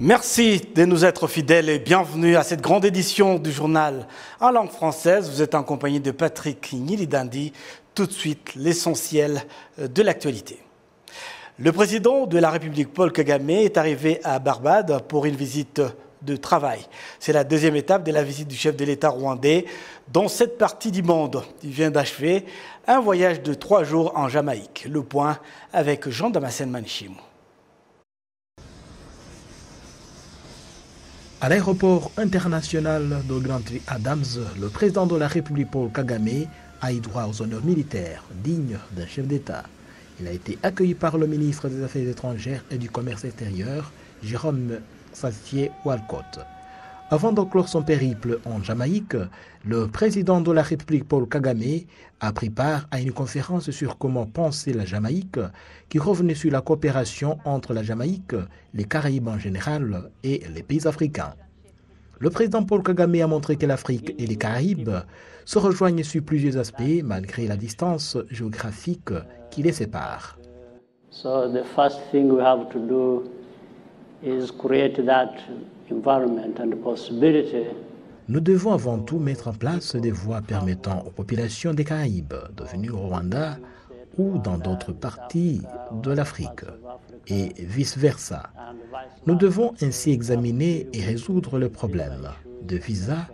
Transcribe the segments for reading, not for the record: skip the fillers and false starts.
Merci de nous être fidèles et bienvenue à cette grande édition du journal en langue française. Vous êtes en compagnie de Patrick Nyilidandi. Tout de suite, l'essentiel de l'actualité. Le président de la République, Paul Kagame, est arrivé à Barbade pour une visite de travail. C'est la deuxième étape de la visite du chef de l'État rwandais dans cette partie du monde. Il vient d'achever un voyage de 3 jours en Jamaïque. Le point avec Jean-Damascène Manichimou. À l'aéroport international de Grantley Adams, le président de la République Paul Kagame a eu droit aux honneurs militaires dignes d'un chef d'État. Il a été accueilli par le ministre des Affaires étrangères et du Commerce extérieur, Jérôme Walcott. Avant de clore son périple en Jamaïque, le président de la République Paul Kagame a pris part à une conférence sur comment penser la Jamaïque qui revenait sur la coopération entre la Jamaïque, les Caraïbes en général et les pays africains. Le président Paul Kagame a montré que l'Afrique et les Caraïbes se rejoignent sur plusieurs aspects malgré la distance géographique qui les sépare. So the first thing we have to do is create that environment and possibility. Nous devons avant tout mettre en place des voies permettant aux populations des Caraïbes de venir au Rwanda ou dans d'autres parties de l'Afrique, et vice-versa. Nous devons ainsi examiner et résoudre le problème de visa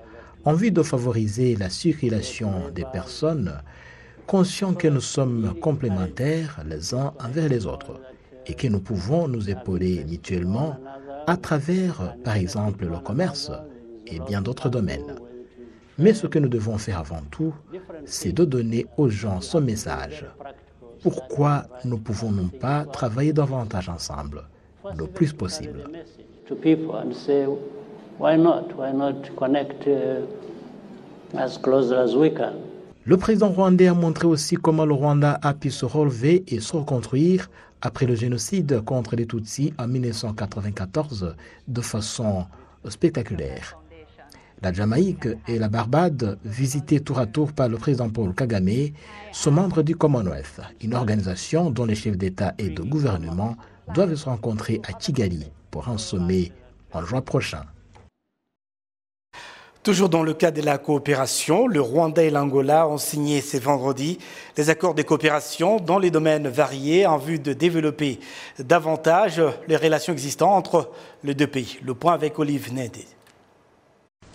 en vue de favoriser la circulation des personnes, conscients que nous sommes complémentaires les uns envers les autres et que nous pouvons nous épauler mutuellement à travers, par exemple, le commerce et bien d'autres domaines. Mais ce que nous devons faire avant tout, c'est de donner aux gens ce message. Pourquoi ne pouvons-nous pas travailler davantage ensemble, le plus possible? Le président rwandais a montré aussi comment le Rwanda a pu se relever et se reconstruire après le génocide contre les Tutsis en 1994 de façon spectaculaire. La Jamaïque et la Barbade, visitées tour à tour par le président Paul Kagame, sont membres du Commonwealth, une organisation dont les chefs d'État et de gouvernement doivent se rencontrer à Kigali pour un sommet en juin prochain. Toujours dans le cadre de la coopération, le Rwanda et l'Angola ont signé ce vendredi des accords de coopération dans les domaines variés en vue de développer davantage les relations existantes entre les deux pays. Le point avec Olive Nédé.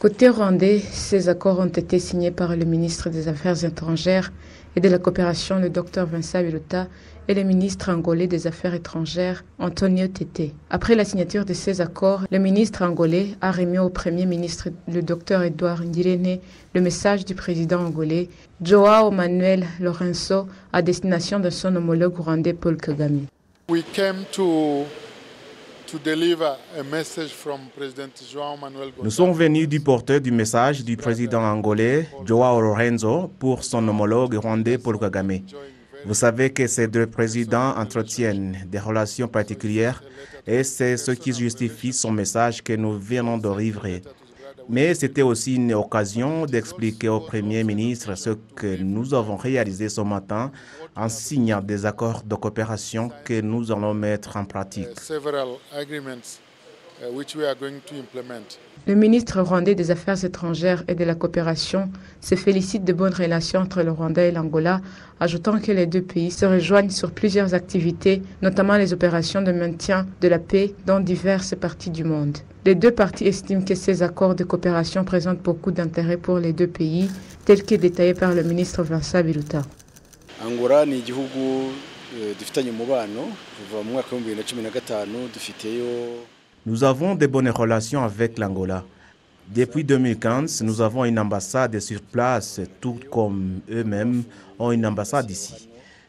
Côté rwandais, ces accords ont été signés par le ministre des Affaires étrangères et de la coopération, le Dr Vincent Biruta, et le ministre angolais des Affaires étrangères, Antonio Tete. Après la signature de ces accords, le ministre angolais a remis au Premier ministre, le Dr Edouard Ngirente, le message du président angolais, João Manuel Lourenço, à destination de son homologue rwandais Paul Kagame. We came to deliver a message from President João Manuel. Nous sommes venus du porteur du message du président angolais, João Lourenço, pour son homologue rwandais Paul Kagame. Vous savez que ces deux présidents entretiennent des relations particulières et c'est ce qui justifie son message que nous venons de livrer. Mais c'était aussi une occasion d'expliquer au Premier ministre ce que nous avons réalisé ce matin en signant des accords de coopération que nous allons mettre en pratique. Le ministre rwandais des Affaires étrangères et de la coopération se félicite de bonnes relations entre le Rwanda et l'Angola, ajoutant que les deux pays se rejoignent sur plusieurs activités, notamment les opérations de maintien de la paix dans diverses parties du monde. Les deux parties estiment que ces accords de coopération présentent beaucoup d'intérêt pour les deux pays, tel que détaillé par le ministre Vincent Biruta. Angola ni igihugu dufitanye umubano kuva mu mwaka wa 2015 dufiteyo. Nous avons de bonnes relations avec l'Angola. Depuis 2015, nous avons une ambassade sur place, tout comme eux-mêmes ont une ambassade ici.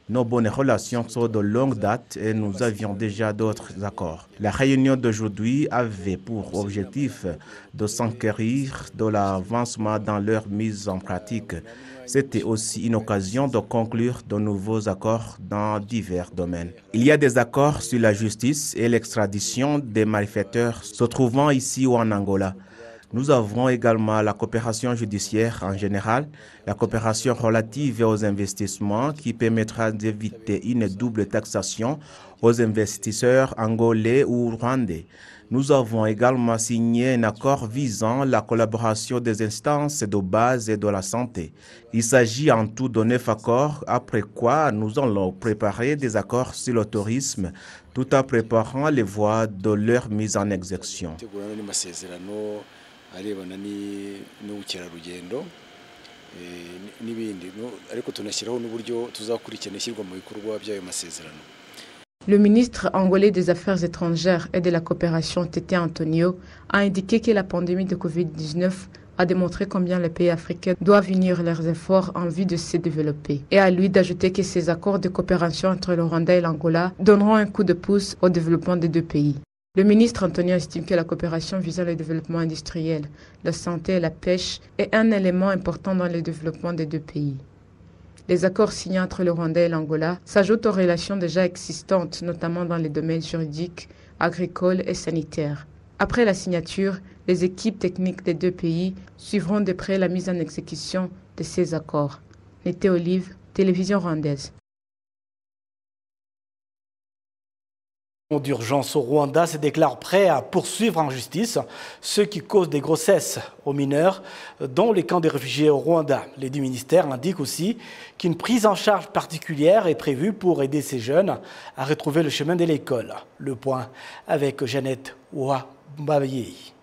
Nos bonnes relations sont de longue date et nous avions déjà d'autres accords. La réunion d'aujourd'hui avait pour objectif de s'enquérir de l'avancement dans leur mise en pratique. C'était aussi une occasion de conclure de nouveaux accords dans divers domaines. Il y a des accords sur la justice et l'extradition des malfaiteurs se trouvant ici ou en Angola. Nous avons également la coopération judiciaire en général, la coopération relative aux investissements qui permettra d'éviter une double taxation aux investisseurs angolais ou rwandais. Nous avons également signé un accord visant la collaboration des instances de base et de la santé. Il s'agit en tout de 9 accords, après quoi nous allons préparer des accords sur le tourisme, tout en préparant les voies de leur mise en exécution. Le ministre angolais des Affaires étrangères et de la coopération, Tete Antonio, a indiqué que la pandémie de Covid-19 a démontré combien les pays africains doivent unir leurs efforts en vue de se développer. Et à lui d'ajouter que ces accords de coopération entre le Rwanda et l'Angola donneront un coup de pouce au développement des deux pays. Le ministre Antonio estime que la coopération visant le développement industriel, la santé et la pêche est un élément important dans le développement des deux pays. Les accords signés entre le Rwanda et l'Angola s'ajoutent aux relations déjà existantes, notamment dans les domaines juridiques, agricoles et sanitaires. Après la signature, les équipes techniques des deux pays suivront de près la mise en exécution de ces accords. Nété Olive, télévision rwandaise. D'urgence au Rwanda se déclare prêt à poursuivre en justice ceux qui causent des grossesses aux mineurs dans les camps des réfugiés au Rwanda. Les deux ministères indiquent aussi qu'une prise en charge particulière est prévue pour aider ces jeunes à retrouver le chemin de l'école. Le point avec Jeannette Ouabaye.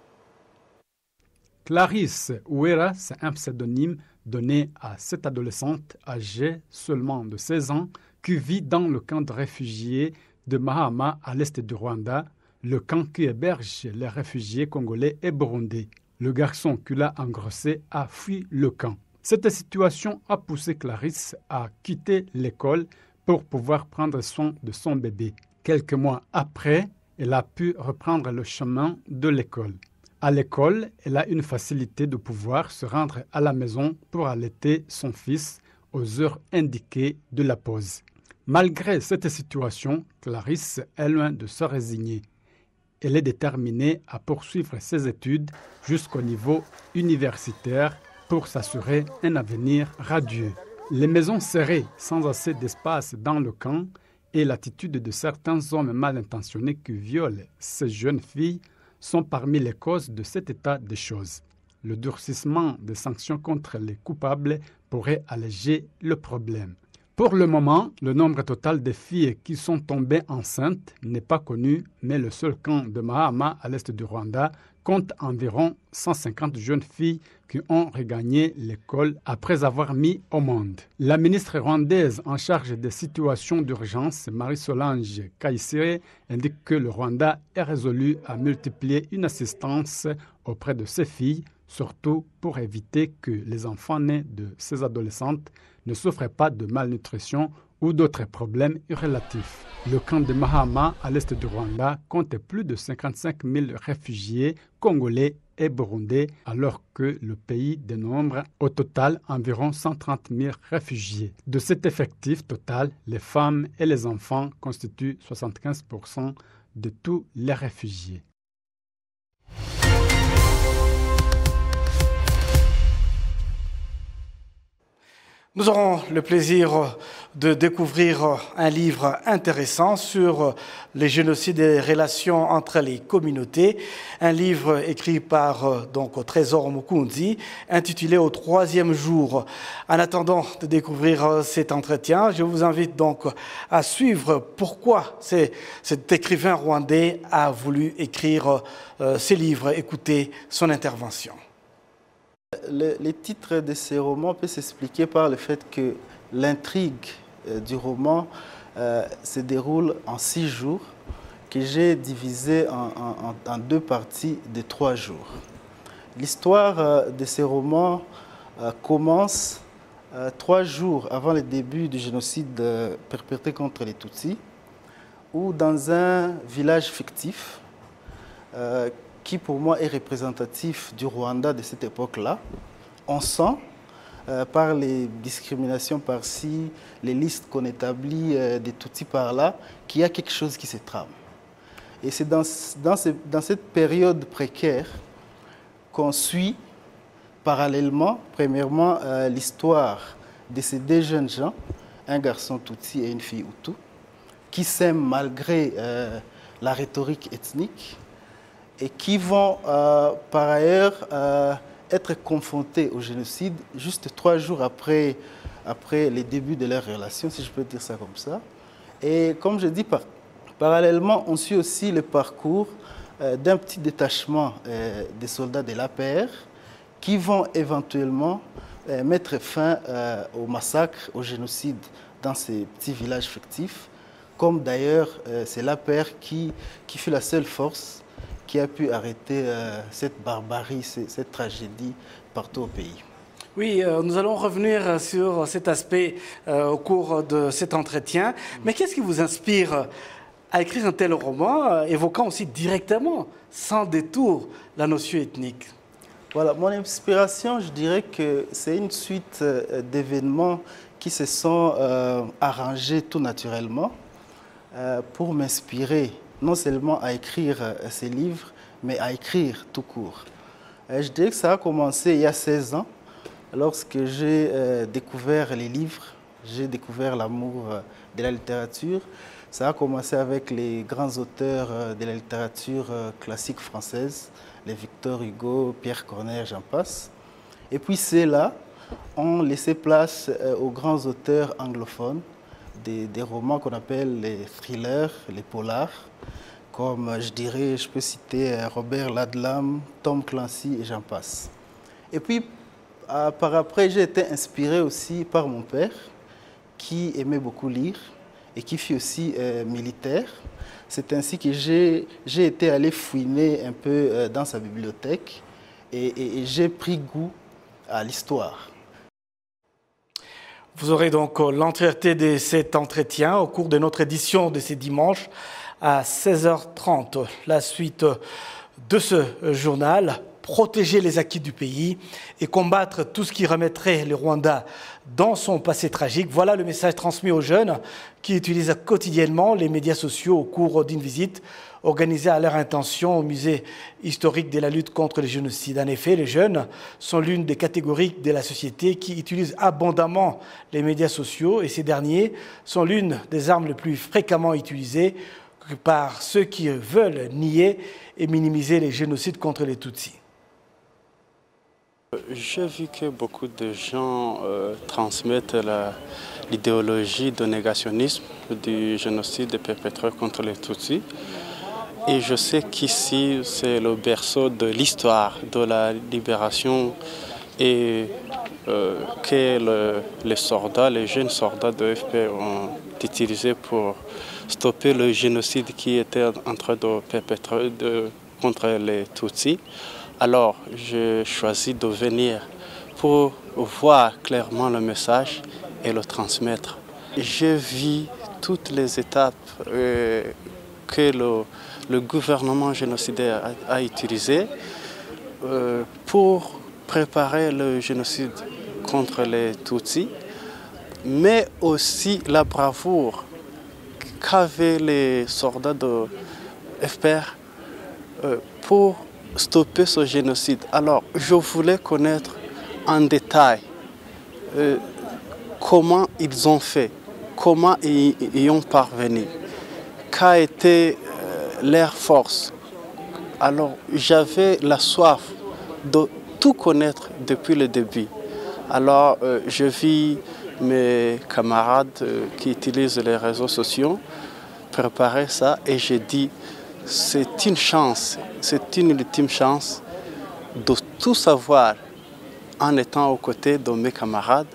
Clarisse Ouera, c'est un pseudonyme donné à cette adolescente âgée seulement de 16 ans qui vit dans le camp de réfugiés de Mahama à l'est du Rwanda, le camp qui héberge les réfugiés congolais et burundais. Le garçon qui l'a engrossé a fui le camp. Cette situation a poussé Clarisse à quitter l'école pour pouvoir prendre soin de son bébé. Quelques mois après, elle a pu reprendre le chemin de l'école. À l'école, elle a une facilité de pouvoir se rendre à la maison pour allaiter son fils aux heures indiquées de la pause. Malgré cette situation, Clarisse est loin de se résigner. Elle est déterminée à poursuivre ses études jusqu'au niveau universitaire pour s'assurer un avenir radieux. Les maisons serrées, sans assez d'espace dans le camp, et l'attitude de certains hommes mal intentionnés qui violent ces jeunes filles sont parmi les causes de cet état de choses. Le durcissement des sanctions contre les coupables pourrait alléger le problème. Pour le moment, le nombre total de filles qui sont tombées enceintes n'est pas connu, mais le seul camp de Mahama à l'est du Rwanda compte environ 150 jeunes filles qui ont regagné l'école après avoir mis au monde. La ministre rwandaise en charge des situations d'urgence, Marie-Solange Kayisire, indique que le Rwanda est résolu à multiplier une assistance auprès de ces filles, surtout pour éviter que les enfants nés de ces adolescentes ne souffrent pas de malnutrition ou d'autres problèmes relatifs. Le camp de Mahama, à l'est du Rwanda, compte plus de 55 000 réfugiés congolais et burundais, alors que le pays dénombre au total environ 130 000 réfugiés. De cet effectif total, les femmes et les enfants constituent 75% de tous les réfugiés. Nous aurons le plaisir de découvrir un livre intéressant sur les génocides et les relations entre les communautés. Un livre écrit par Trésor Mukunzi, intitulé « Au troisième jour ». En attendant de découvrir cet entretien, je vous invite donc à suivre pourquoi cet écrivain rwandais a voulu écrire ce livre. Écoutez son intervention. Les titres de ces romans peuvent s'expliquer par le fait que l'intrigue du roman se déroule en 6 jours, que j'ai divisé en 2 parties de 3 jours. L'histoire de ces romans commence 3 jours avant le début du génocide perpétré contre les Tutsis, où dans un village fictif, qui pour moi est représentatif du Rwanda de cette époque-là, on sent, par les discriminations par-ci, les listes qu'on établit des Tutsis par-là, qu'il y a quelque chose qui se trame. Et c'est dans cette période précaire qu'on suit parallèlement, premièrement, l'histoire de ces 2 jeunes gens, un garçon Tutsi et une fille Hutu, qui s'aiment malgré la rhétorique ethnique, et qui vont par ailleurs être confrontés au génocide juste 3 jours après les débuts de leur relation, si je peux dire ça comme ça. Et comme je dis, parallèlement, on suit aussi le parcours d'un petit détachement des soldats de l'APR qui vont éventuellement mettre fin au massacre, au génocide dans ces petits villages fictifs, comme d'ailleurs c'est l'APR qui fut la seule force qui a pu arrêter cette barbarie, cette tragédie partout au pays. Oui, nous allons revenir sur cet aspect au cours de cet entretien. Mais qu'est-ce qui vous inspire à écrire un tel roman, évoquant aussi directement, sans détour, la notion ethnique? Voilà, mon inspiration, je dirais que c'est une suite d'événements qui se sont arrangés tout naturellement pour m'inspirer non seulement à écrire ces livres, mais à écrire tout court. Je dirais que ça a commencé il y a 16 ans, lorsque j'ai découvert les livres, j'ai découvert l'amour de la littérature. Ça a commencé avec les grands auteurs de la littérature classique française, les Victor Hugo, Pierre Corneille, j'en passe. Et puis ceux-là ont laissé place aux grands auteurs anglophones, des romans qu'on appelle les thrillers, les polars, comme je peux citer Robert Ludlum, Tom Clancy et j'en passe. Et puis par après, j'ai été inspiré aussi par mon père, qui aimait beaucoup lire et qui fut aussi militaire. C'est ainsi que j'ai été allé fouiner un peu dans sa bibliothèque et j'ai pris goût à l'histoire. Vous aurez donc l'entièreté de cet entretien au cours de notre édition de ce dimanche à 16h30. La suite de ce journal, protéger les acquis du pays et combattre tout ce qui remettrait le Rwanda dans son passé tragique. Voilà le message transmis aux jeunes qui utilisent quotidiennement les médias sociaux au cours d'une visite organisée à leur intention au musée historique de la lutte contre le génocide. En effet, les jeunes sont l'une des catégories de la société qui utilisent abondamment les médias sociaux et ces derniers sont l'une des armes les plus fréquemment utilisées par ceux qui veulent nier et minimiser les génocides contre les Tutsis. J'ai vu que beaucoup de gens transmettent l'idéologie de négationnisme du génocide perpétré contre les Tutsis. Et je sais qu'ici, c'est le berceau de l'histoire de la libération et que les soldats, les jeunes soldats de FPR ont utilisé pour stopper le génocide qui était en train de perpétrer contre les Tutsis. Alors, j'ai choisi de venir pour voir clairement le message et le transmettre. J'ai vu toutes les étapes que le gouvernement génocidaire a utilisées pour préparer le génocide contre les Tutsis, mais aussi la bravoure qu'avaient les soldats de FPR pour stopper ce génocide. Alors, je voulais connaître en détail comment ils ont fait, comment ils y ont parvenu, qu'a été leur force. Alors, j'avais la soif de tout connaître depuis le début. Alors, je vis mes camarades qui utilisent les réseaux sociaux préparer ça et j'ai dit c'est une chance, c'est une ultime chance de tout savoir en étant aux côtés de mes camarades,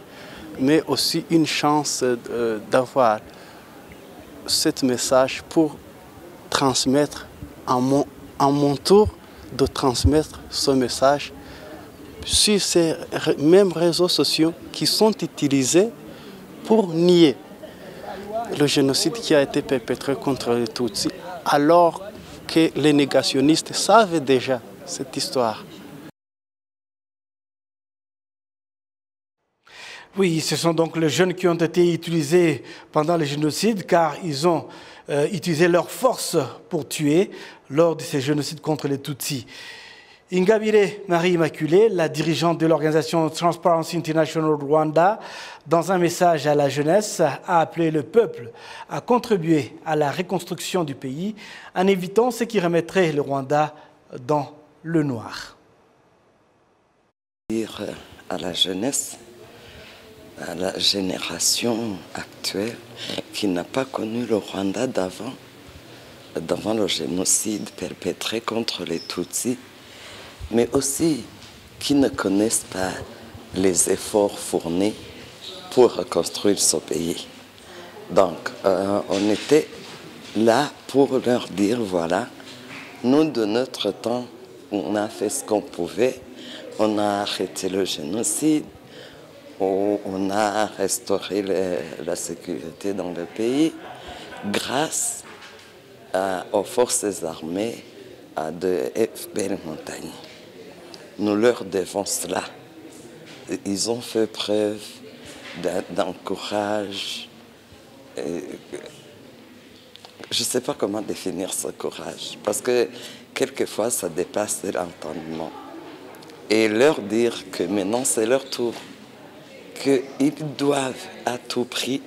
mais aussi une chance d'avoir ce message pour transmettre, à mon tour, de transmettre ce message sur ces mêmes réseaux sociaux qui sont utilisés pour nier le génocide qui a été perpétré contre les Tutsis, alors que les négationnistes savent déjà cette histoire. Oui, ce sont donc les jeunes qui ont été utilisés pendant le génocide car ils ont utilisé leur force pour tuer lors de ces génocides contre les Tutsis. Ingabire Marie-Immaculée, la dirigeante de l'organisation Transparency International Rwanda, dans un message à la jeunesse, a appelé le peuple à contribuer à la reconstruction du pays en évitant ce qui remettrait le Rwanda dans le noir. Dire à la jeunesse, à la génération actuelle qui n'a pas connu le Rwanda d'avant le génocide perpétré contre les Tutsis, mais aussi qui ne connaissent pas les efforts fournis pour reconstruire ce pays. Donc, on était là pour leur dire, voilà, nous, de notre temps, on a fait ce qu'on pouvait, on a arrêté le génocide, on a restauré la sécurité dans le pays grâce aux forces armées de FPL Montagne. Nous leur devons cela. Ils ont fait preuve d'un courage. Je ne sais pas comment définir ce courage, parce que quelquefois ça dépasse l'entendement. Et leur dire que maintenant c'est leur tour, qu'ils doivent à tout prix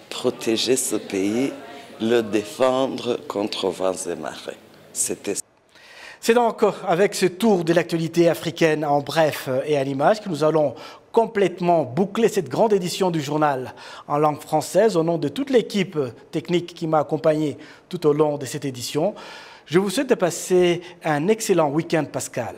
protéger ce pays, le défendre contre vents et marées. C'est donc avec ce tour de l'actualité africaine en bref et à l'image que nous allons complètement boucler cette grande édition du journal en langue française. Au nom de toute l'équipe technique qui m'a accompagné tout au long de cette édition, je vous souhaite de passer un excellent week-end pascal.